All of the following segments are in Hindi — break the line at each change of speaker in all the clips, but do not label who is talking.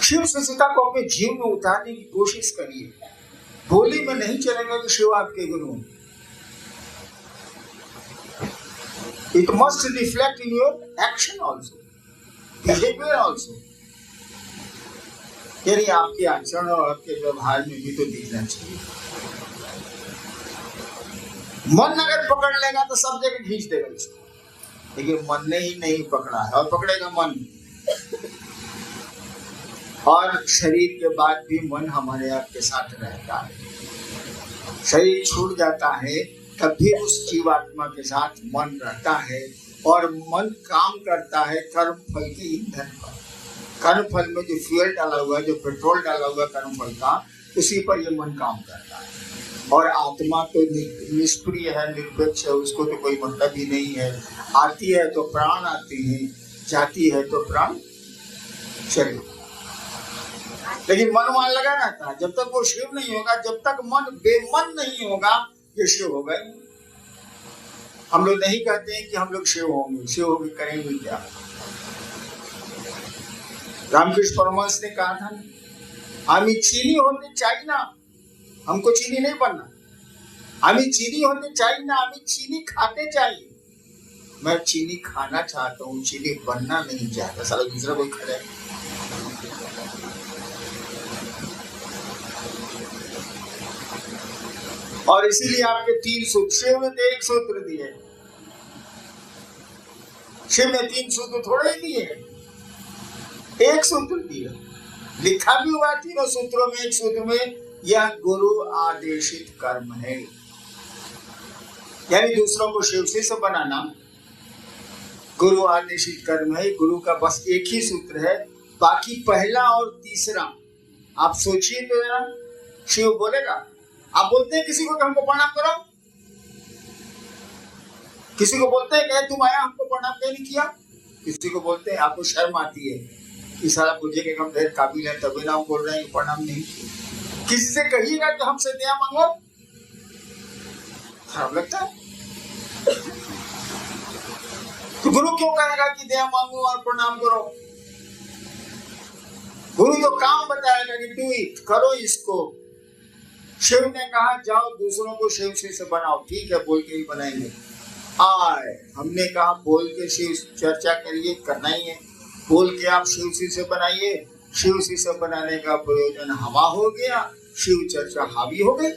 शिव सृष्टिता को अपने जीवन में उतारने की कोशिश करिए। बोली में नहीं चलेगा कि शिव आपके गुरु। It must reflect in your action also, behavior also. यानी आपके आचरण और आपके व्यवहार में भी तो दिखना चाहिए। मन अगर पकड़ लेगा तो सब जगह खींच देगा इसको, लेकिन मन ने ही नहीं पकड़ा है और पकड़ेगा मन। और शरीर के बाद भी मन हमारे आपके साथ रहता है। शरीर छूट जाता है तब भी उस जीवात्मा के साथ मन रहता है और मन काम करता है कर्म फल के ईंधन पर। कर्म फल में जो फ्यूल डाला हुआ है, जो पेट्रोल डाला हुआ है कर्म फल का, उसी पर ये मन काम करता है। और आत्मा तो निष्क्रिय है, निरपेक्ष है, उसको तो कोई मतलब ही नहीं है। आती है तो प्राण आती है, जाती है तो प्राण चले। लेकिन मन वहां लगा रहता है। जब तक वो शिव नहीं होगा, जब तक मन बेमन नहीं होगा, ये शिव होगा। हम लोग नहीं कहते हैं कि हम लोग शिव होंगे। शिव होंगे करेंगे क्या? रामकृष्ण परमहंस ने कहा था, हमें चीनी होने चाहिए ना, हमको चीनी नहीं बनना। हमें चीनी होने चाहिए ना, हमें चीनी खाते चाहिए। मैं चीनी खाना चाहता हूँ, चीनी बनना नहीं चाहता। साला दूसरा कोई खड़ा है। और इसीलिए आपके 3 सूत्र, शिव ने तो 1 सूत्र दिए। शिव ने 3 सूत्र थोड़े ही दिए, 1 सूत्र दिया। लिखा भी हुआ 3 सूत्रों में, 1 सूत्र में, यह गुरु आदेशित कर्म है। यानी दूसरों को शिव से बनाना गुरु आदेशित कर्म है। गुरु का बस एक ही सूत्र है। बाकी पहला और तीसरा आप सोचिए तो जरा, शिव बोलेगा। आप बोलते हैं किसी को कि हमको प्रणाम करो? किसी को बोलते हैं कि तुम आया हमको प्रणाम क्यों नहीं किया? किसी को बोलते हैं आपको शर्म आती है कि सारा पूछे कि हम ढेर काबिल हैं तभी ना हम बोल रहे हैं प्रणाम नहीं किया। किसी से कहिएगा कि हमसे दया मांगो, खराब लगता है। तो गुरु क्यों कहेगा कि दया मांगो और प्रणाम करो? गुरु तो काम बताएगा कि डू इट, करो इसको। शिव ने कहा जाओ दूसरों को शिव से बनाओ। ठीक है, बोल के ही बनाएंगे। आए हमने कहा बोल के शिव चर्चा करिए, करना ही है। बोल के आप शिव से बनाइए। शिव से बनाने का प्रयोजन हवा हो गया, शिव चर्चा हावी हो गई।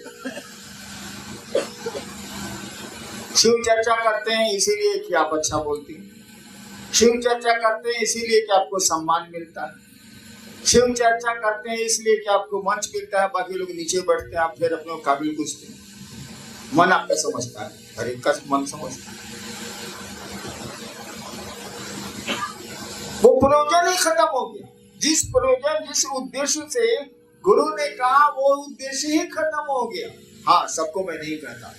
शिव चर्चा करते हैं इसीलिए कि आप अच्छा बोलते हैं। शिव चर्चा करते हैं इसीलिए कि आपको सम्मान मिलता है। शिव चर्चा करते हैं इसलिए कि आपको मंच मिलता है, बाकी लोग नीचे बैठते हैं, आप फिर अपने काबिल पूछते हैं। मन आपका समझता है, हर एक का मन समझता है। वो प्रयोजन ही खत्म हो गया। जिस प्रयोजन, जिस उद्देश्य से गुरु ने कहा, वो उद्देश्य ही खत्म हो गया। हाँ, सबको मैं नहीं कहता,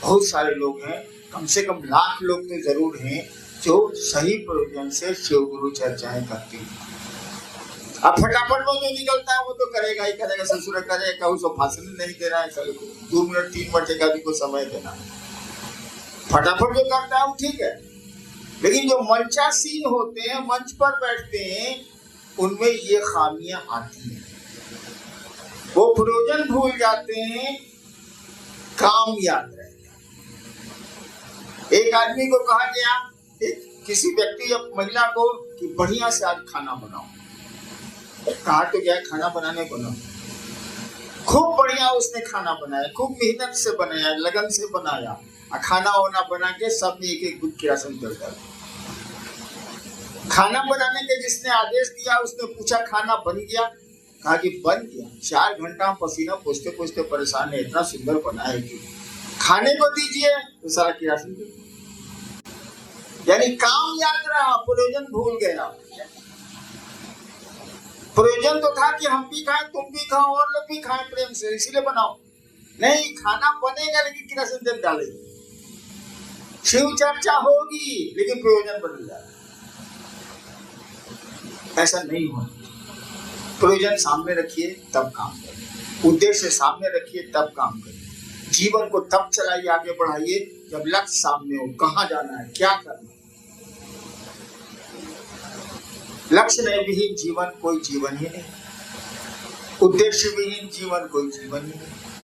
बहुत सारे लोग हैं, कम से कम लाख लोग तो जरूर हैं जो सही प्रयोजन से शिव गुरु चर्चाएं करते हैं। अब फटाफट वो जो निकलता है वो तो करेगा ही करेगा, ससुर करेगा, उसको भाषण नहीं देना है, 2 मिनट 3 मिनट का भी को समय देना। फटाफट जो करता है वो ठीक है, लेकिन जो मंचासीन होते हैं, मंच पर बैठते हैं, उनमें ये खामियां आती हैं। वो प्रयोजन भूल जाते हैं, काम याद रह गया। एक आदमी को कहा गया, किसी व्यक्ति या महिला को, कि बढ़िया से आज खाना बनाओ। कहा तो क्या खाना बनाने को ना, खूब बढ़िया उसने खाना बनाया, खूब मेहनत से बनाया, लगन से बनाया, खाना वाना बना के सब में एक गुद की राशन चल जाए। खाना बनाने के जिसने आदेश दिया उसने पूछा खाना बन गया? कहा कि बन गया। 4 घंटा पसीना पोंछते पोंछते परेशान है, इतना सुंदर बना है कि खाने को दीजिए तो सारा की राशन। यानी काम याद रहा, प्रयोजन भूल गया। प्रयोजन तो था कि हम भी खाएं, तुम भी खाओ और लोग भी खाएं प्रेम से, इसीलिए बनाओ। नहीं, खाना बनेगा लेकिन किरासन तेल डालेंगे। शिव चर्चा होगी लेकिन प्रयोजन बदल जाएगा। ऐसा नहीं होना। प्रयोजन सामने रखिए तब काम करिए, उद्देश्य सामने रखिए तब काम करिए। जीवन को तब चलाइए, आगे बढ़ाइए जब लक्ष्य सामने हो, कहाँ जाना है, क्या करना है। लक्ष्य विहीन जीवन कोई जीवन ही नहीं, उद्देश्य विहीन जीवन कोई जीवन ही नहीं।